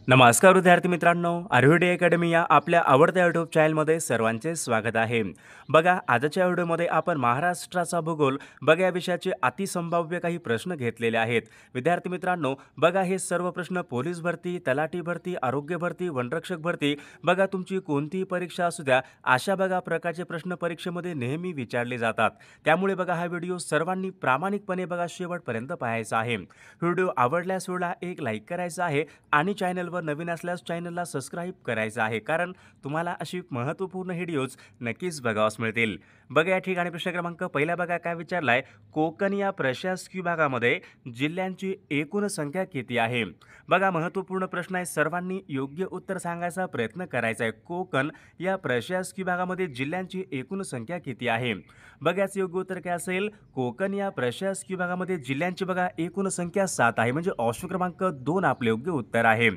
नमस्कार विद्यार्थी मित्रांनो, आयुर्वेद अकॅडमी या आपल्या आवडत्या यूट्यूब चॅनलमध्ये सर्वांचे स्वागत आहे. बघा, आजच्या व्हिडिओमध्ये आपण महाराष्ट्राचा भूगोल बघा या विषयाचे अतिसंभाव्य काही प्रश्न घेतलेले आहेत. विद्यार्थी मित्रांनो, बघा हे सर्व प्रश्न पोलीस भरती, तलाठी भरती, आरोग्य भरती, वनरक्षक भरती बघा तुमची कोणतीही परीक्षा असू द्या, अशा बघा प्रकारचे प्रश्न परीक्षेमध्ये नेहमी विचारले जातात. त्यामुळे बघा हा व्हिडिओ सर्वांनी प्रामाणिकपणे बघा शेवटपर्यंत पाहायचा आहे. व्हिडिओ आवडल्यास व्हिडिओला एक लाईक करायचा आहे आणि चॅनलवर नवीन असल्यास चॅनलला सबस्क्राईब करायचं आहे, कारण तुम्हाला अशी महत्त्वपूर्ण व्हिडिओज नक्कीच बघावास मिळतील. बघा या ठिकाणी प्रश्न क्रमांक पहिला बघा काय विचारलाय, कोकण या प्रशासकीय विभागामध्ये जिल्ह्यांची एकूण संख्या किती आहे? बघा महत्त्वपूर्ण प्रश्न आहे, सर्वांनी योग्य उत्तर सांगायचा प्रयत्न करायचा आहे. कोकण या प्रशासकीय विभागामध्ये जिल्ह्यांची एकूण संख्या किती आहे? बघाच योग्य उत्तर काय असेल, कोकण या प्रशासकीय विभागामध्ये जिल्ह्यांची बघा एकूण संख्या 7 आहे, म्हणजे ऑप्शन क्रमांक 2 आपले योग्य उत्तर आहे.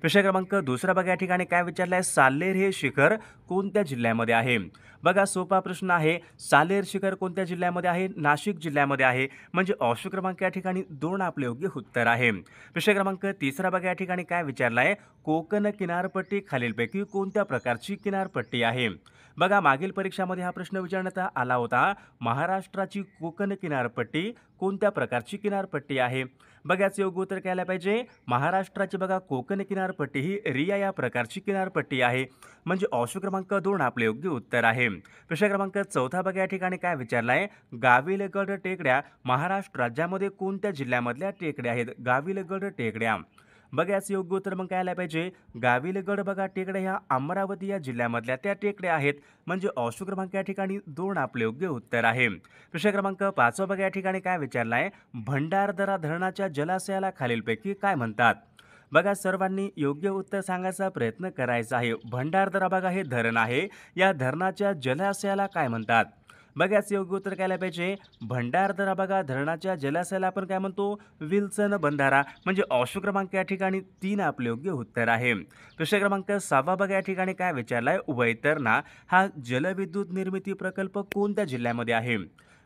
प्रश्न क्रमांक दुसरा बघा या ठिकाणी काय विचारलाय, साल्हेर हे शिखर कोणत्या जिल्ह्यामध्ये आहे? बघा सोपा प्रश्न आहे, साल्हेर शिखर कोणत्या जिल्ह्यामध्ये आहे? नाशिक जिल्ह्यामध्ये आहे, म्हणजे ऑप्शन क्रमांक या ठिकाणी 2 आपले योग्य उत्तर आहे. प्रश्न क्रमांक तिसरा बघा या ठिकाणी काय विचारलाय, कोकण किनारपट्टी खालीलपैकी कोणत्या प्रकारची किनारपट्टी आहे? बघा मागील परीक्षामध्ये हा प्रश्न विचारण्यात आला होता, महाराष्ट्राची कोकण किनारपट्टी कोणत्या प्रकारची किनारपट्टी आहे? बघाच योग्य उत्तर काय पाहिजे, महाराष्ट्राची बघा कोकण किनारपट्टी ही रिया या प्रकारची किनारपट्टी आहे, म्हणजे ऑप्शन क्रमांक 2 आपले योग्य उत्तर आहे. प्रश्न क्रमांक चौथा बघा या ठिकाणी काय विचारलाय, गाविलगड टेकड्या महाराष्ट्र राज्यामध्ये कोणत्या जिल्ह्यामधल्या टेकड्या आहेत? गाविलगड टेकड्या बघाच योग्य उत्तर मग काय आलं पाहिजे, गाविलगड बघा टेकड्या ह्या अमरावती या जिल्ह्यामधल्या त्या टेकड्या आहेत, म्हणजे ऑप्शन क्रमांक या ठिकाणी 2 आपले योग्य उत्तर आहे. प्रश्न क्रमांक 5 बघा या ठिकाणी काय विचारलाय, भंडारदरा धरणाच्या जलाशयाला खालीलपैकी काय म्हणतात? बघा सर्वांनी योग्य उत्तर सांगायचा प्रयत्न करायचा आहे. भंडारदरा बघा हे धरण आहे, या धरणाच्या जलाशयाला काय म्हणतात? बघाच योग्य उत्तर काय पाहिजे, भंडारदरा बघा धरणाच्या जलाशयाला आपण काय म्हणतो, विल्सन बंधारा, म्हणजे ऑप्शन क्रमांक या ठिकाणी 3 आपले योग्य उत्तर आहे. प्रश्न क्रमांक 6 बघा या ठिकाणी काय विचारलाय, वैतरणा हा जलविद्युत निर्मिती प्रकल्प कोणत्या जिल्ह्यामध्ये आहे?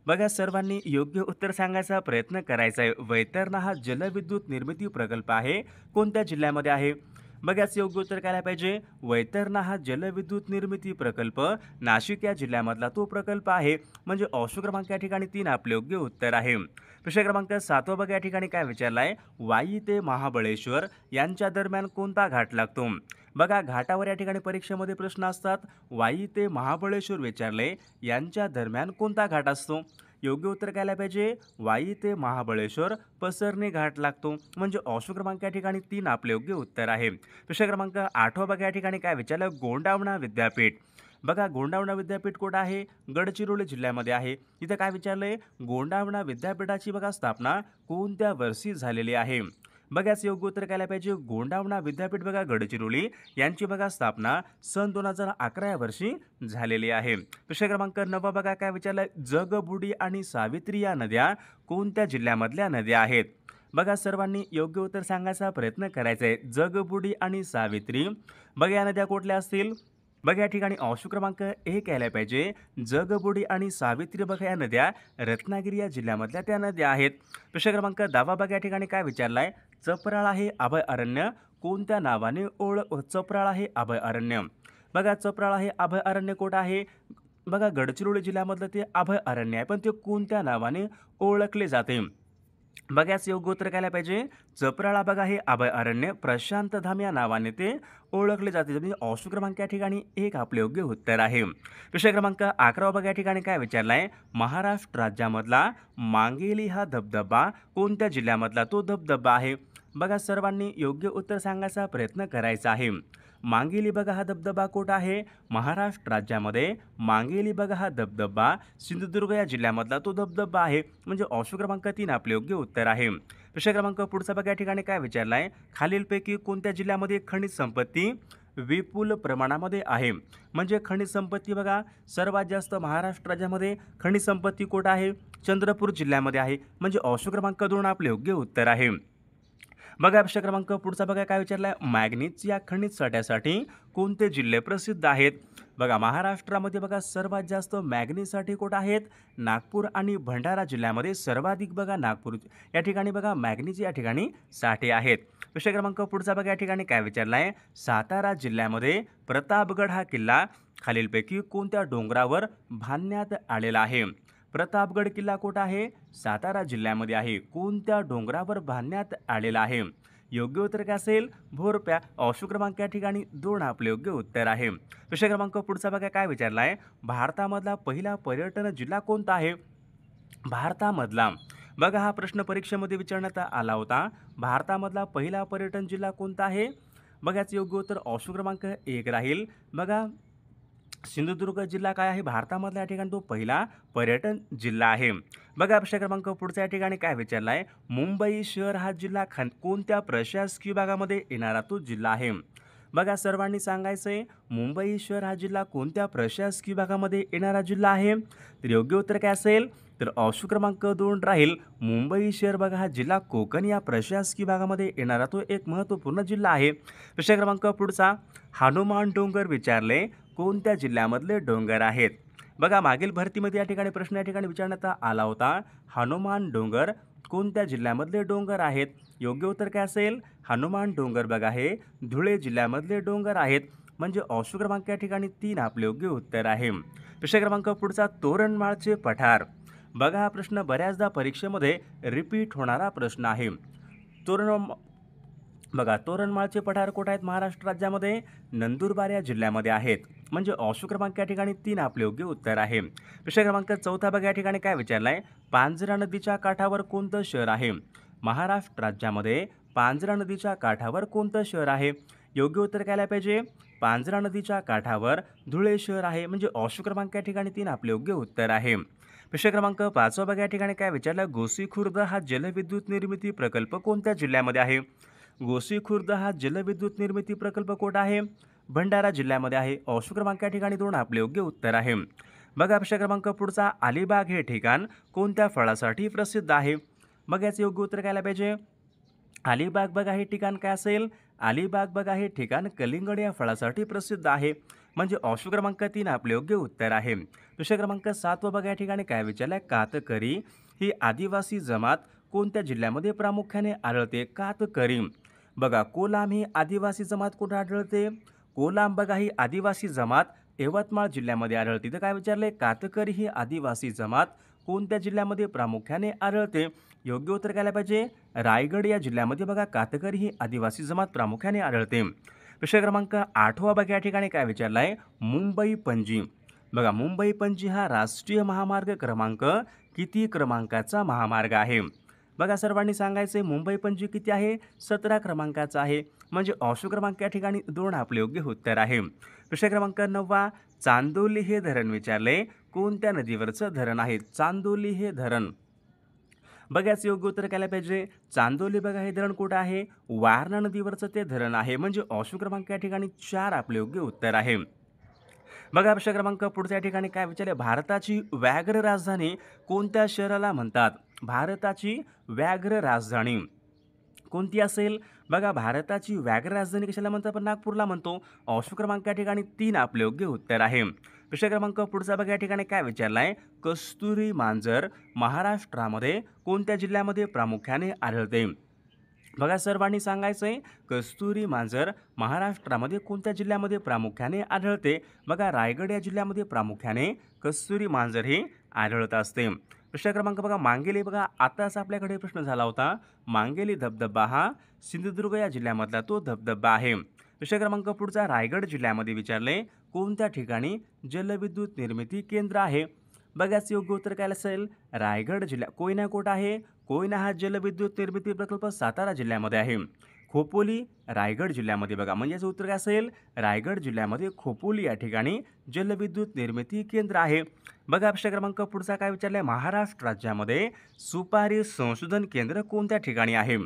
बघा सर्वांनी योग्य उत्तर सांगायचा प्रयत्न करायचा आहे. वैतरणा हा जलविद्युत निर्मिती प्रकल्प आहे, कोणत्या जिल्ह्यामध्ये आहे? बघाच योग्य उत्तर काय पाहिजे, वैतरणा हा जलविद्युत निर्मिती प्रकल्प नाशिक या जिल्ह्यामधला तो प्रकल्प आहे, म्हणजे ऑप्शन क्रमांक या ठिकाणी 3 आपले योग्य उत्तर आहे. प्रश्न क्रमांक 7 बघा या ठिकाणी काय विचारलाय, वाई ते महाबळेश्वर यांच्या दरम्यान कोणता घाट लागतो? बघा घाटावर या ठिकाणी परीक्षेमध्ये प्रश्न असतात, वाई ते महाबळेश्वर विचारले यांच्या दरम्यान कोणता घाट असतो? योग्य उत्तर काय पाहिजे, वाई ते महाबळेश्वर पसरणे घाट लागतो, म्हणजे ऑप्शन क्रमांक या ठिकाणी 3 आपले योग्य उत्तर आहे. प्रश्न क्रमांक 8 बघा या ठिकाणी काय विचारलं, गोंडावणा विद्यापीठ बघा गोंडावणा विद्यापीठ कुठं आहे? गडचिरोली जिल्ह्यामध्ये आहे. इथं काय विचारलंय, गोंडावणा विद्यापीठाची बघा स्थापना कोणत्या वर्षी झालेली आहे? बघाच योग्य उत्तर काय पाहिजे, गोंडावणा विद्यापीठ बघा गडचिरोली यांची बघा स्थापना सन 2011 या वर्षी झालेली आहे. प्रश्न क्रमांक 9 बघा काय विचारलंय, जगबुडी आणि सावित्री या नद्या कोणत्या जिल्ह्यामधल्या नद्या आहेत? बघा सर्वांनी योग्य उत्तर सांगायचा प्रयत्न करायचा आहे. जगबुडी आणि सावित्री बघा या नद्या कुठल्या असतील? बघा या ठिकाणी ऑप्शन क्रमांक 1 यायला पाहिजे, जगबुडी आणि सावित्री बघा या नद्या रत्नागिरी या जिल्ह्यामधल्या त्या नद्या आहेत. प्रश्न क्रमांक 10 बघा या ठिकाणी काय विचारलाय, चपराळा हे अभय अरण्य कोणत्या नावाने चपराळा हे अभय अरण्य बघा चपराळा हे अभय अरण्य कुठं आहे? बघा गडचिरोली जिल्ह्यामधलं ते अभय अरण्य आहे, पण ते कोणत्या नावाने ओळखले जाते? बघाच योग्य उत्तर काय पाहिजे, चपराळा बघा हे अभय अरण्य प्रशांत धाम या नावाने ते ओळखले जाते, म्हणजे ऑप्शन क्रमांक या ठिकाणी 1 आपले योग्य उत्तर आहे. प्रश्न क्रमांक 11 बघा या ठिकाणी काय विचारलाय, महाराष्ट्र राज्यामधला मांगेली हा धबधबा कोणत्या जिल्ह्यामधला तो धबधबा आहे? बघा सर्वांनी योग्य उत्तर सांगायचा प्रयत्न करायचा आहे. मांगेली बघा हा धबधबा कुठं आहे? महाराष्ट्र राज्यामध्ये मांगेली बघा हा धबधबा सिंधुदुर्ग या जिल्ह्यामधला तो धबधबा आहे, म्हणजे ऑप्शन क्रमांक 3 आपले योग्य उत्तर आहे. प्रश्न क्रमांक पुढचा बघा या ठिकाणी काय विचारलाय, खालीलपैकी कोणत्या जिल्ह्यामध्ये खनिज संपत्ती विपुल प्रमाणामध्ये आहे? म्हणजे खनिज संपत्ती बघा सर्वात जास्त महाराष्ट्र राज्यामध्ये खनिज संपत्ती कुठं आहे? चंद्रपूर जिल्ह्यामध्ये आहे, म्हणजे ऑप्शन क्रमांक 2 आपले योग्य उत्तर आहे. बघा प्रश्न क्रमांक पुढचा बघा काय विचारलाय, मॅग्नीज या खनिज साठ्यासाठी कोणते जिल्हे प्रसिद्ध आहेत? बघा महाराष्ट्रामध्ये बघा सर्वात जास्त मॅग्नीसाठी कुठं आहेत? नागपूर आणि भंडारा जिल्ह्यामध्ये सर्वाधिक बघा नागपूर या ठिकाणी बघा मॅग्नीचे या ठिकाणी साठे आहेत. विषय क्रमांक पुढचा बघा या ठिकाणी काय विचारला आहे? सातारा जिल्ह्यामध्ये प्रतापगड हा किल्ला खालीलपैकी कोणत्या डोंगरावर बांधण्यात आलेला आहे? प्रतापगड किल्ला कुठं आहे? सातारा जिल्ह्यामध्ये आहे. कोणत्या डोंगरावर बांधण्यात आलेला आहे? योग्य उत्तर काय असेल? भोरप्या. ऑप्शन क्रमांक या ठिकाणी 2 आपले योग्य उत्तर आहे. विषय क्रमांक पुढचा बघा काय विचारला आहे? भारतामधला पहिला पर्यटन जिल्हा कोणता आहे? भारतामधला बघा हा प्रश्न परीक्षेमध्ये विचारण्यात आला होता. भारतामधला पहिला पर्यटन जिल्हा कोणता आहे? बघा याचं योग्य उत्तर ऑप्शन क्रमांक 1 राहील. बघा सिंधुदुर्ग जिल्हा काय आहे? भारतामधला या ठिकाणी तो पहिला पर्यटन जिल्हा आहे. बघा विषय क्रमांक पुढच्या या ठिकाणी काय विचारला आहे? मुंबई शहर हा जिल्हा कोणत्या प्रशासकीय विभागामध्ये येणारा तो जिल्हा आहे? बघा सर्वांनी सांगायचं आहे मुंबई शहर हा जिल्हा कोणत्या प्रशासकीय विभागामध्ये येणारा जिल्हा आहे? तर योग्य उत्तर काय असेल? तर ऑप्शन क्रमांक 2 राहील. मुंबई शहर बघा हा जिल्हा कोकण या प्रशासकीय विभागामध्ये येणारा तो एक महत्त्वपूर्ण जिल्हा आहे. विषय क्रमांक पुढचा हनुमान डोंगर विचारले कोणत्या जिल्ह्यामधले डोंगर आहेत? बघा मागील भरतीमध्ये या ठिकाणी प्रश्न या ठिकाणी विचारण्यात आला होता. हनुमान डोंगर कोणत्या जिल्ह्यामधले डोंगर आहेत? योग्य उत्तर काय असेल? हनुमान डोंगर बघा हे धुळे जिल्ह्यामधले डोंगर आहेत. म्हणजे ऑप्शन क्रमांक या ठिकाणी 3 आपले योग्य उत्तर आहे. विषय क्रमांक पुढचा तोरणमाळचे पठार. बघा हा प्रश्न बऱ्याचदा परीक्षेमध्ये रिपीट होणारा प्रश्न आहे. तोरण बघा तोरणमाळचे पठार कुठे आहेत महाराष्ट्र राज्यामध्ये? नंदुरबार या जिल्ह्यामध्ये आहेत. म्हणजे ऑप्शन क्रमांक या ठिकाणी 3 आपले योग्य उत्तर आहे. विषय क्रमांक 4 बघा या ठिकाणी काय विचारला आहे? पांझरा नदीच्या काठावर कोणतं शहर आहे? महाराष्ट्र राज्यामध्ये पांझरा नदीच्या काठावर कोणतं शहर आहे? योग्य उत्तर काय पाहिजे? पांझरा नदीच्या काठावर धुळे शहर आहे. म्हणजे ऑप्शन क्रमांक या ठिकाणी 3 आपले योग्य उत्तर आहे. विषय क्रमांक 5 बघा या ठिकाणी काय विचारलं? गोसीखुर्द हा जलविद्युत निर्मिती प्रकल्प कोणत्या जिल्ह्यामध्ये आहे? गोसीखुर्द हा जलविद्युत निर्मिती प्रकल्प कुठं आहे? भंडारा जिल्ह्यामध्ये आहे. ऑप्शन क्रमांक या ठिकाणी 2 आपले योग्य उत्तर आहे. बघा विषय क्रमांक पुढचा अलिबाग हे ठिकाण कोणत्या फळासाठी प्रसिद्ध आहे? बघा याचं योग्य उत्तर काय पाहिजे? अलिबाग बघा हे ठिकाण काय असेल? अलिबाग बघा हे ठिकाण कलिंगड या फळासाठी प्रसिद्ध आहे. म्हणजे ऑप्शन क्रमांक 3 आपले योग्य उत्तर आहे. विषय क्रमांक 7 बघा या ठिकाणी काय विचारलंय? कातकरी ही आदिवासी जमात कोणत्या जिल्ह्यामध्ये प्रामुख्याने आढळते? कातकरी बघा कोलाम ही आदिवासी जमात कुठे आढळते? कोलाम बघा ही आदिवासी जमात यवतमाळ जिल्ह्यामध्ये आढळते. तर काय विचारले? कातकरी ही आदिवासी जमात कोणत्या जिल्ह्यामध्ये प्रामुख्याने आढळते? योग्य उत्तर काय पाहिजे? रायगड या जिल्ह्यामध्ये बघा कातकरी ही आदिवासी जमात प्रामुख्याने आढळते. विषय क्रमांक 8 बघा या ठिकाणी काय विचारला आहे? मुंबई पणजी बघा मुंबई पणजी हा राष्ट्रीय महामार्ग क्रमांक किती क्रमांकाचा महामार्ग आहे? बघा सर्वांनी सांगायचे मुंबई पणजी किती आहे? 17 क्रमांकाचा आहे. म्हणजे ऑप्शन क्रमांक या ठिकाणी 2 आपले योग्य उत्तर आहे. विषय क्रमांक 9 चांदोली हे धरण विचारले कोणत्या नदीवरचं धरण आहे? चांदोली हे धरण बघा याचं योग्य उत्तर काय पाहिजे? चांदोली बघा हे धरण कुठं आहे? वारणा नदीवरचं ते धरण आहे. म्हणजे ऑप्शन क्रमांक या ठिकाणी 4 आपले योग्य उत्तर आहे. बघा विषय क्रमांक पुढच्या ठिकाणी काय विचारले? भारताची व्याघ्र राजधानी कोणत्या शहराला म्हणतात? भारताची व्याघ्र राजधानी कोणती असेल? बघा भारताची व्याघ्र राजधानी कशाला म्हणतात? आपण नागपूरला म्हणतो. ऑप्शन क्रमांक या ठिकाणी 3 आपले योग्य उत्तर आहे. विषय क्रमांक पुढचा बघा या ठिकाणी काय विचारला आहे? कस्तुरी मांजर महाराष्ट्रामध्ये कोणत्या जिल्ह्यामध्ये प्रामुख्याने आढळते? बघा सर्वांनी सांगायचं आहे कस्तुरी मांजर महाराष्ट्रामध्ये कोणत्या जिल्ह्यामध्ये प्रामुख्याने आढळते? बघा रायगड या जिल्ह्यामध्ये प्रामुख्याने कस्तुरी मांजर हे आढळत असते. विषय क्रमांक बघा मांगेली बघा आताच आपल्याकडे प्रश्न झाला होता. मांगेली धबधबा हा सिंधुदुर्ग या जिल्ह्यामधला तो धबधबा आहे. विषय क्रमांक पुढचा रायगड जिल्ह्यामध्ये विचारले कोणत्या ठिकाणी जलविद्युत निर्मिती केंद्र आहे? बघाच योग्य उत्तर काय असेल? रायगड जिल्हा. कोयना कोट आहे? कोयना हा जलविद्युत निर्मिती प्रकल्प सातारा जिल्ह्यामध्ये आहे. खोपोली रायगड जिल्ह्यामध्ये बघा म्हणजे याचं उत्तर काय असेल? रायगड जिल्ह्यामध्ये खोपोली या ठिकाणी जलविद्युत निर्मिती केंद्र आहे. बघा विषय क्रमांक पुढचा काय विचारलाय? महाराष्ट्र राज्यामध्ये सुपारी संशोधन केंद्र कोणत्या ठिकाणी आहे?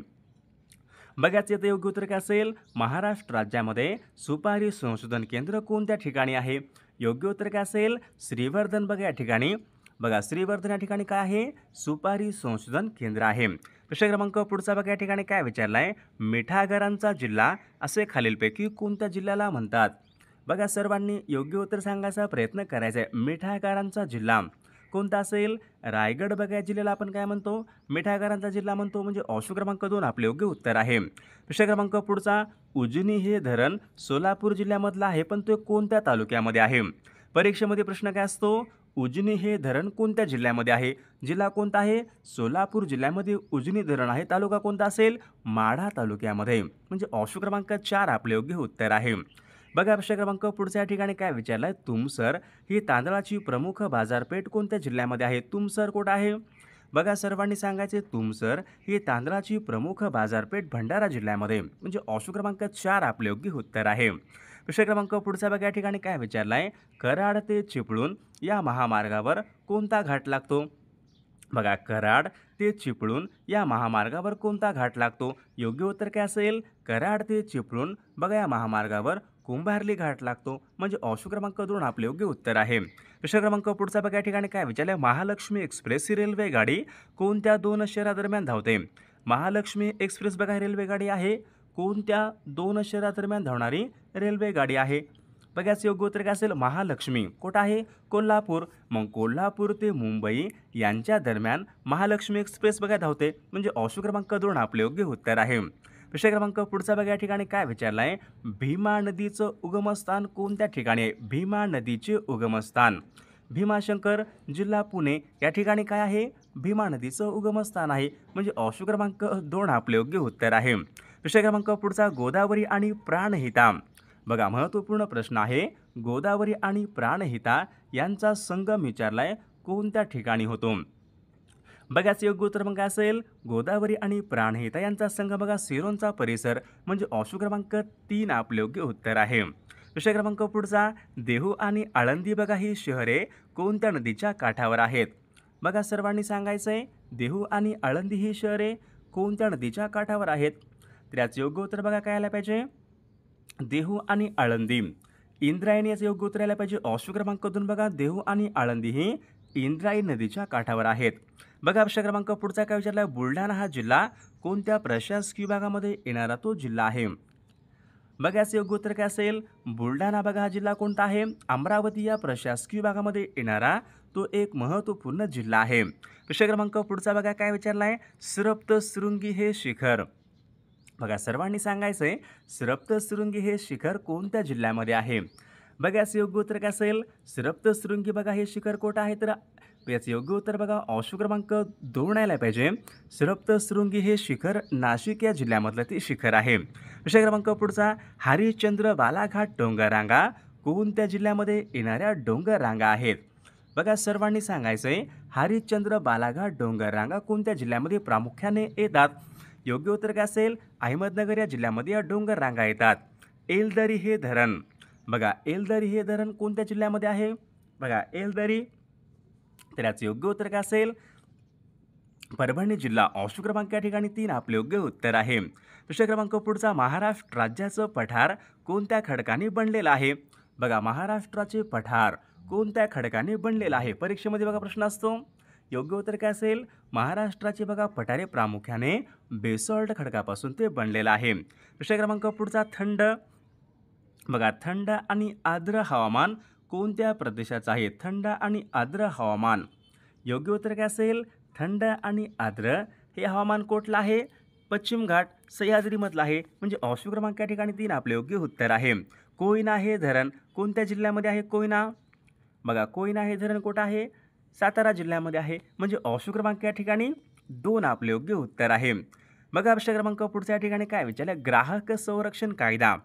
बघाच याचं योग्य उत्तर काय असेल? महाराष्ट्र राज्यामध्ये सुपारी संशोधन केंद्र कोणत्या ठिकाणी आहे? योग्य उत्तर काय असेल? श्रीवर्धन बघा या ठिकाणी. बघा श्रीवर्धन या ठिकाणी काय आहे? सुपारी संशोधन केंद्र आहे. विषय क्रमांक पुढचा बघा या ठिकाणी काय विचारलाय? मिठागरांचा जिल्हा असे खालीलपैकी कोणत्या जिल्ह्याला म्हणतात? बघा सर्वांनी योग्य उत्तर सांगायचा प्रयत्न करायचा आहे. मिठाईकारांचा जिल्हा कोणता असेल? रायगड. बघा या जिल्ह्याला आपण काय म्हणतो? मिठाईकारांचा जिल्हा म्हणतो, म्हणजे ऑप्शन क्रमांक 2 आपले योग्य उत्तर आहे. प्रश्न क्रमांक पुढचा, उजनी हे धरण सोलापूर जिल्ह्यामधलं आहे, पण ते कोणत्या तालुक्यामध्ये आहे? परीक्षेमध्ये प्रश्न काय असतो? उजनी हे धरण कोणत्या जिल्ह्यामध्ये आहे? जिल्हा कोणता आहे? सोलापूर जिल्ह्यामध्ये उजनी धरण आहे. तालुका कोणता असेल? माढा तालुक्यामध्ये, म्हणजे ऑप्शन क्रमांक 4 आपले योग्य उत्तर आहे. बघा प्रश्न क्रमांक पुढच्या या ठिकाणी काय विचारलाय? तुमसर ही तांदळाची प्रमुख बाजारपेठ कोणत्या जिल्ह्यामध्ये आहे? तुमसर कुठं आहे? बघा सर्वांनी सांगायचे तुमसर ही तांदळाची प्रमुख बाजारपेठ भंडारा जिल्ह्यामध्ये, म्हणजे ऑप्शन क्रमांक 4 आपले योग्य उत्तर आहे. प्रश्न क्रमांक पुढचा बघा या ठिकाणी काय विचारलाय? कराड ते चिपळूण या महामार्गावर कोणता घाट लागतो? बघा कराड ते चिपळूण या महामार्गावर कोणता घाट लागतो? योग्य उत्तर काय असेल? कराड ते चिपळूण बघा या महामार्गावर कुंभार्ली घाट लागतो, म्हणजे ऑप्शन क्रमांक 2 आपले योग्य उत्तर आहे. प्रश्न क्रमांक पुढचा बघा या ठिकाणी काय विचारले? महालक्ष्मी एक्सप्रेस ही रेल्वे गाडी कोणत्या 2 शहरादरम्यान धावते? महालक्ष्मी एक्सप्रेस बघा रेल्वे गाडी आहे, कोणत्या 2 शहरादरम्यान धावणारी रेल्वे गाडी आहे? बघा याचं योग्य उत्तर काय असेल? महालक्ष्मी. कुठं आहे? कोल्हापूर. मग कोल्हापूर ते मुंबई यांच्या दरम्यान महालक्ष्मी एक्सप्रेस बघा धावते, म्हणजे ऑप्शन क्रमांक 2 आपले योग्य उत्तर आहे. प्रश्न क्रमांक पुढचा बघा या ठिकाणी काय विचारलं आहे? भीमा नदीचं उगमस्थान कोणत्या ठिकाणी आहे? भीमा नदीचे उगमस्थान भीमाशंकर जिल्हा पुणे या ठिकाणी काय आहे? भीमा नदीचं उगमस्थान आहे, म्हणजे ऑप्शन क्रमांक 2 आपले योग्य उत्तर आहे. प्रश्न क्रमांक पुढचा, गोदावरी आणि प्राणहिता बघा महत्त्वपूर्ण प्रश्न आहे. गोदावरी आणि प्राणहिता यांचा संगम विचारलाय कोणत्या ठिकाणी होतो? बघाच योग्य उत्तर मग काय असेल? गोदावरी आणि प्राणहिता यांचा संगम बघा सिरोंचा परिसर, म्हणजे ऑप्शन क्रमांक 3 आपले योग्य उत्तर आहे. प्रश्न क्रमांक पुढचा, देहू आणि आळंदी बघा ही शहरे कोणत्या नदीच्या काठावर आहेत? बघा सर्वांनी सांगायचंय देहू आणि आळंदी ही शहरे कोणत्या नदीच्या काठावर आहेत? तर याचं योग्य उत्तर बघा काय आलं पाहिजे? देहू आणि आळंदी. इंद्रायणी याचं योग्य उत्तर यायला पाहिजे ऑप्शन क्रमांक 2 बघा देहू आणि आळंदी ही इंद्रायणी नदीच्या काठावर आहेत. बघा प्रश्न क्रमांक पुढचा काय विचारला? बुलढाणा हा जिल्हा कोणत्या प्रशासकीय विभागामध्ये येणारा तो जिल्हा आहे? बघा याचं योग्य उत्तर काय असेल? बुलढाणा बघा हा जिल्हा कोणता आहे? अमरावती या प्रशासकीय विभागामध्ये येणारा तो एक महत्त्वपूर्ण जिल्हा आहे. प्रश्न क्रमांक पुढचा बघा काय विचारला आहे? सप्तशृंगी हे शिखर बघा सर्वांनी सांगायचंय सप्तशृंगी हे शिखर कोणत्या जिल्ह्यामध्ये आहे? बघा याचं योग्य उत्तर काय असेल? सप्तशृंगी बघा हे शिखर कोणतं आहे? तर याचं योग्य उत्तर बघा ऑप्शन क्रमांक 2 यायला पाहिजे. सप्तशृंगी हे शिखर नाशिक या जिल्ह्यामधलं ते शिखर आहे. प्रश्न क्रमांक पुढचा, हरिश्चंद्र बालाघाट डोंगररांगा कोणत्या जिल्ह्यामध्ये येणाऱ्या डोंगररांगा आहेत? बघा सर्वांनी सांगायचंय हरिश्चंद्र बालाघाट डोंगररांगा कोणत्या जिल्ह्यामध्ये प्रामुख्याने येतात? योग्य उत्तर काय असेल? अहमदनगर या जिल्ह्यामध्ये या डोंगररांगा येतात. एलदरी हे धरण बघा एलदरी हे धरण कोणत्या जिल्ह्यामध्ये आहे? बघा एलदरी, तर याचं योग्य उत्तर काय असेल? परभणी जिल्हा. ऑप्शन क्रमांक या ठिकाणी 3 आपले योग्य उत्तर आहे. प्रश्न क्रमांक पुढचा, महाराष्ट्र राज्याचं पठार कोणत्या खडकाने बनलेलं आहे? बघा महाराष्ट्राचे पठार कोणत्या खडकाने बनलेलं आहे? परीक्षेमध्ये बघा प्रश्न असतो. योग्य उत्तर काय असेल? महाराष्ट्राचे बघा पठारे प्रामुख्याने बेसॉल्ट खडकापासून ते बनलेलं आहे. प्रश्न क्रमांक पुढचा, थंड बघा थंड आणि आर्द्र हवामान कोणत्या प्रदेशाचं आहे? थंड आणि आर्द्र हवामान. योग्य उत्तर काय असेल? थंड आणि आर्द्र हे हवामान कुठलं आहे? पश्चिम घाट सह्याद्रीमधलं आहे, म्हणजे ऑप्शन क्रमांक या ठिकाणी 3 आपले योग्य उत्तर आहे. कोयना हे धरण कोणत्या जिल्ह्यामध्ये आहे? कोयना बघा कोयना हे धरण कुठं आहे? सातारा जिल्ह्यामध्ये आहे, म्हणजे ऑप्शन क्रमांक या ठिकाणी 2 आपले योग्य उत्तर आहे. बघा प्रश्न क्रमांक पुढच्या ठिकाणी काय विचारलं? ग्राहक संरक्षण कायदा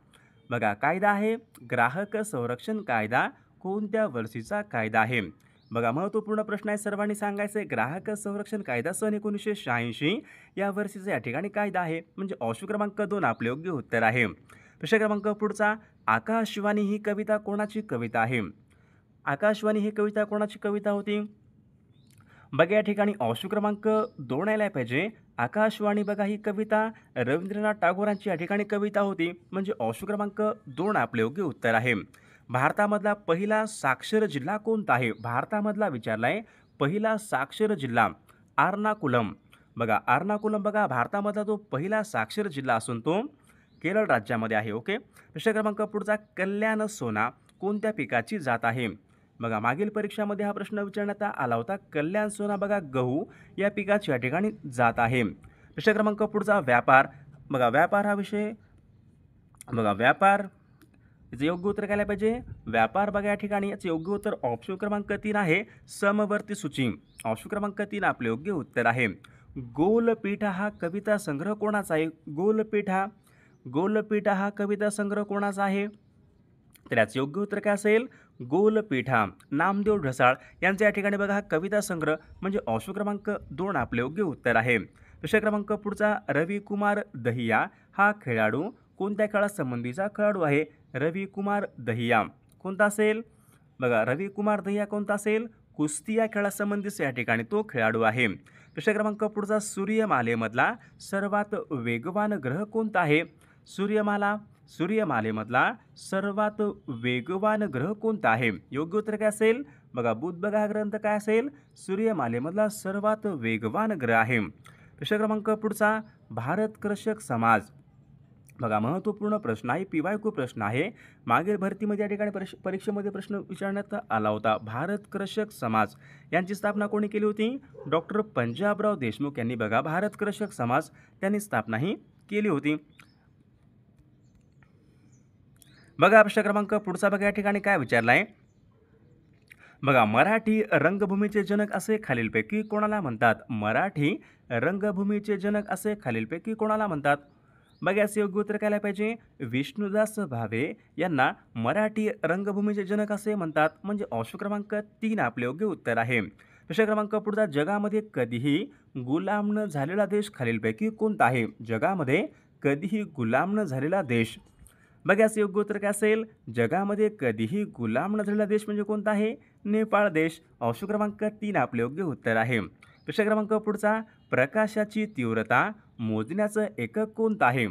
बघा कायदा आहे ग्राहक संरक्षण कायदा कोणत्या वर्षीचा कायदा आहे? बघा महत्त्वपूर्ण प्रश्न आहे. सर्वांनी सांगायचं आहे ग्राहक संरक्षण कायदा सन 1986 या वर्षीचा या ठिकाणी कायदा आहे, म्हणजे ऑप्शन क्रमांक 2 आपले योग्य उत्तर आहे. प्रश्न क्रमांक पुढचा, आकाशवाणी ही कविता कोणाची कविता आहे? आकाशवाणी ही कविता कोणाची कविता होती? बघा या ठिकाणी ऑप्शन क्रमांक 2 यायला पाहिजे. आकाशवाणी बघा ही कविता रवींद्रनाथ टागोरांची या ठिकाणी कविता होती, म्हणजे ऑप्शन क्रमांक 2 आपले योग्य उत्तर आहे. भारतामधला पहिला साक्षर जिल्हा कोणता आहे? भारतामधला विचारलाय पहिला साक्षर जिल्हा एर्नाकुलम. बघा एर्नाकुलम बघा भारतामधला तो पहिला साक्षर जिल्हा असून तो केरळ राज्यामध्ये आहे. ओके. प्रश्न क्रमांक पुढचा, कल्याण सोना कोणत्या पिकाची जात आहे? बघा मागील परीक्षामध्ये हा प्रश्न विचारण्यात आला होता. कल्याण सोना बघा गहू या पिकाची या ठिकाणी जात आहे. प्रश्न क्रमांक पुढचा, व्यापार. बघा व्यापार हा विषय, बघा व्यापार याचं योग्य उत्तर काय पाहिजे? व्यापार. बघा या ठिकाणी याचं योग्य उत्तर ऑप्शन क्रमांक 3 आहे, समवर्ती सूची. ऑप्शन क्रमांक 3 आपले योग्य उत्तर आहे. गोलपीठा हा कविता संग्रह कोणाचा आहे? गोलपीठा हा कविता संग्रह कोणाचा आहे? तर याचं योग्य उत्तर काय असेल? गोलपीठा. नामदेव ढसाळ यांचा या ठिकाणी बघा हा कविता संग्रह म्हणजे ऑप्शन क्रमांक 2 आपले योग्य उत्तर आहे. प्रश्न क्रमांक पुढचा, रविकुमार दहिया हा खेळाडू कोणत्या खेळासंबंधीचा खेळाडू आहे? रविकुमार दहिया कोणता असेल? बघा रविकुमार दहिया कोणता असेल? कुस्ती या खेळासंबंधीचा या ठिकाणी तो खेळाडू आहे. प्रश्न क्रमांक पुढचा, सूर्यमालेमधला सर्वात वेगवान ग्रह कोणता आहे? सूर्यमालेमधला सर्वात वेगवान ग्रह कोणता आहे? योग्य उत्तर काय असेल? बघा बुध. बघा हा ग्रंथ काय असेल? सूर्यमालेमधला सर्वात वेगवान ग्रह आहे. प्रश्न क्रमांक पुढचा, भारत कृषक समाज. बघा महत्त्वपूर्ण प्रश्न आहे, PYQ प्रश्न आहे. मागील भरतीमध्ये या ठिकाणी परीक्षेमध्ये प्रश्न विचारण्यात आला होता. भारत कृषक समाज यांची स्थापना कोणी केली होती? डॉक्टर पंजाबराव देशमुख यांनी बघा भारत कृषक समाज त्यांनी स्थापना ही केली होती. बघा प्रश्न क्रमांक पुढचा, बघा या ठिकाणी काय विचारला आहे? बघा मराठी रंगभूमीचे जनक असे खालीलपैकी कोणाला म्हणतात? मराठी रंगभूमीचे जनक असे खालीलपैकी कोणाला म्हणतात? बघा याचे योग्य उत्तर काय पाहिजे? विष्णुदास भावे यांना मराठी रंगभूमीचे जनक असे म्हणतात, म्हणजे ऑप्शन क्रमांक 3 आपले योग्य उत्तर आहे. प्रश्न क्रमांक पुढचा, जगामध्ये कधीही गुलाम न झालेला देश खालीलपैकी कोणता आहे? जगामध्ये कधीही गुलाम न झालेला देश. बघा याचे योग्य उत्तर काय असेल? जगामध्ये कधीही गुलाम न झालेला देश म्हणजे कोणता आहे? नेपाळ देश. ऑप्शन क्रमांक 3 आपले योग्य उत्तर आहे. प्रश्न क्रमांक पुढचा, प्रकाशाची तीव्रता मोजण्याचं एकक कोणतं आहे?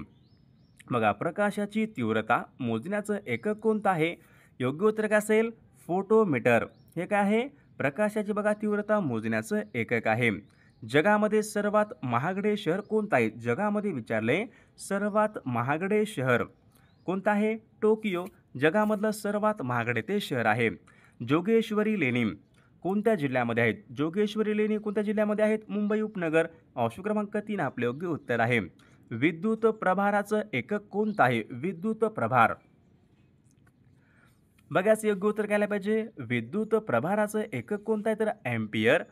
बघा प्रकाशाची तीव्रता मोजण्याचं एकक कोणतं आहे? योग्य उत्तर काय असेल? फोटोमीटर. हे काय आहे? प्रकाशाची बघा तीव्रता मोजण्याचं एकक आहे. जगामध्ये सर्वात महागडे शहर कोणतं आहे? जगामध्ये विचारले सर्वात महागडे शहर कोणतं आहे? टोकियो जगामधलं सर्वात महागडे ते शहर आहे. जोगेश्वरी लेणी कोणत्या जिल्ह्यामध्ये आहेत? जोगेश्वरी लेणी कोणत्या जिल्ह्यामध्ये आहेत? मुंबई उपनगर. ऑप्शन क्रमांक 3 आपले योग्य उत्तर आहे. विद्युत प्रभाराचं एकक कोणतं आहे? विद्युत प्रभार. बघाच योग्य उत्तर काय पाहिजे? विद्युत प्रभाराचं एकक कोणतं आहे? तर एम्पियर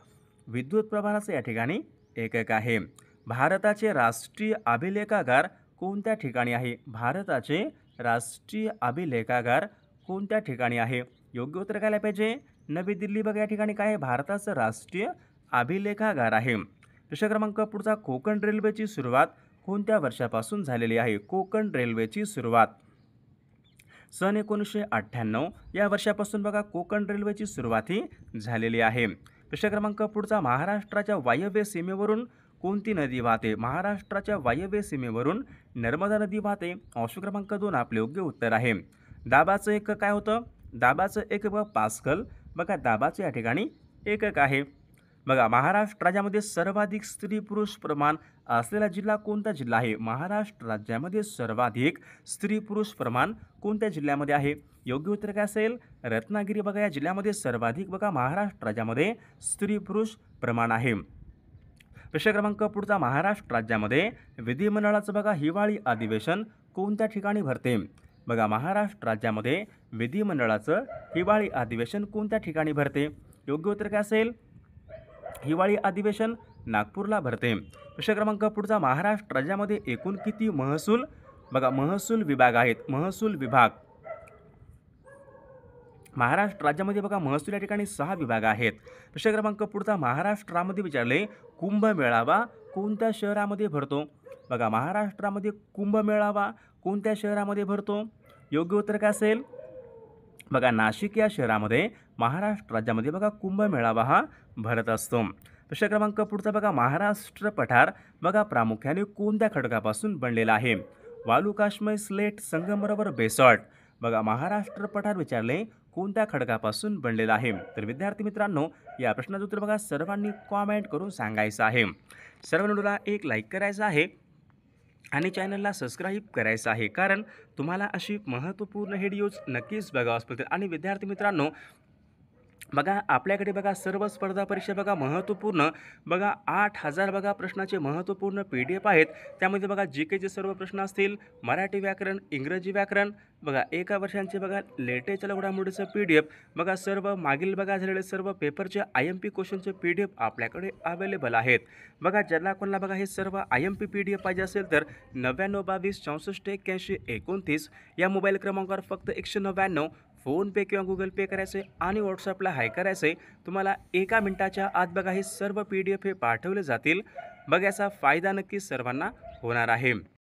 विद्युत प्रभाराचं या ठिकाणी एकक आहे. भारताचे राष्ट्रीय अभिलेखागार कोणत्या ठिकाणी आहे? भारताचे राष्ट्रीय अभिलेखागार कोणत्या ठिकाणी आहे? योग्य उत्तर काय पाहिजे? नवी दिल्ली. बघा या ठिकाणी काय आहे? भारताचं राष्ट्रीय अभिलेखागार आहे. प्रश्न क्रमांक पुढचा, कोकण रेल्वेची सुरुवात कोणत्या वर्षापासून झालेली आहे? कोकण रेल्वेची सुरुवात सन 1998 या वर्षापासून बघा कोकण रेल्वेची सुरुवात ही झालेली आहे. प्रश्न क्रमांक पुढचा, महाराष्ट्राच्या वायव्य सीमेवरून कोणती नदी वाहते? महाराष्ट्राच्या वायव्य सीमेवरून नर्मदा नदी वाहते. ऑप्शन क्रमांक 2 आपले योग्य उत्तर आहे. दाबाचं एकक काय होतं? दाबाचं एकक बघा पास्कल. बघा दाबाचं या ठिकाणी एकक आहे. बघा महाराष्ट्र राज्यामध्ये सर्वाधिक स्त्री पुरुष प्रमाण असलेला जिल्हा कोणता जिल्हा आहे? महाराष्ट्र राज्यामध्ये सर्वाधिक स्त्री पुरुष प्रमाण कोणत्या जिल्ह्यामध्ये आहे? योग्य उत्तर काय असेल? रत्नागिरी. बघा या जिल्ह्यामध्ये सर्वाधिक बघा महाराष्ट्र राज्यामध्ये स्त्री पुरुष प्रमाण आहे. प्रश्न क्रमांक पुढचा, महाराष्ट्र राज्यामध्ये विधिमंडळाचं बघा हिवाळी अधिवेशन कोणत्या ठिकाणी भरते? बघा महाराष्ट्र राज्यामध्ये विधिमंडळाचं हिवाळी अधिवेशन कोणत्या ठिकाणी भरते? योग्य उत्तर काय असेल? हिवाळी अधिवेशन नागपूरला भरते. प्रश्न क्रमांक पुढचा, महाराष्ट्र राज्यामध्ये एकूण किती महसूल बघा महसूल विभाग आहेत? महसूल विभाग महाराष्ट्र राज्यामध्ये बघा महसूल या ठिकाणी 6 विभाग आहेत. प्रश्न क्रमांक पुढचा, महाराष्ट्रामध्ये विचारले कुंभमेळावा कोणत्या शहरामध्ये भरतो? बघा महाराष्ट्रामध्ये कुंभमेळावा कोणत्या शहरामध्ये भरतो? योग्य उत्तर काय असेल? बघा नाशिक या शहरामध्ये महाराष्ट्र राज्यामध्ये बघा कुंभमेळावा हा भरत असतो. प्रश्न क्रमांक पुढचा बघा, महाराष्ट्र पठार बघा प्रामुख्याने कोणत्या खडकापासून बनलेला आहे? वालुकामय, स्लेट, संगमरवर, बेसॉल्ट. बघा महाराष्ट्र पठार विचारले कोणत्या खडकापासून बनलेला आहे? तर विद्यार्थी मित्रांनो, या प्रश्नाचं उत्तर बघा सर्वांनी कॉमेंट करून सांगायचं आहे. सर्व व्हिडिओला एक लाईक करायचं आहे आणि चॅनलला सबस्क्राईब करायचं आहे. कारण तुम्हाला अशी महत्त्वपूर्ण व्हिडिओज नक्कीच बघावयास मिळतील. आणि विद्यार्थी मित्रांनो, बघा आपल्याकडे बघा सर्व स्पर्धा परीक्षा बघा महत्त्वपूर्ण बघा 8,000 बघा प्रश्नाचे महत्त्वपूर्ण PDF आहेत. त्यामध्ये बघा जी-केचे सर्व प्रश्न असतील, मराठी व्याकरण, इंग्रजी व्याकरण, बघा एका वर्षांचे बघा लेटेस्ट घडामोडीचं PDF, बघा सर्व मागील बघा झालेले सर्व पेपरचे IMP क्वेश्चनचे PDF आपल्याकडे अवेलेबल आहेत. बघा ज्यांना कोणाला बघा हे सर्व IMP PDF पाहिजे असेल तर 99 22 64 81 29 या मोबाईल क्रमांकावर फक्त 199 फोनपे किंवा गुगल पे करायचे आणि व्हॉट्सअपला हाय करायचे. तुम्हाला एका मिनिटाच्या आत बघा हे सर्व PDF हे पाठवले जातील. बघा याचा फायदा नक्कीच सर्वांना होणार आहे.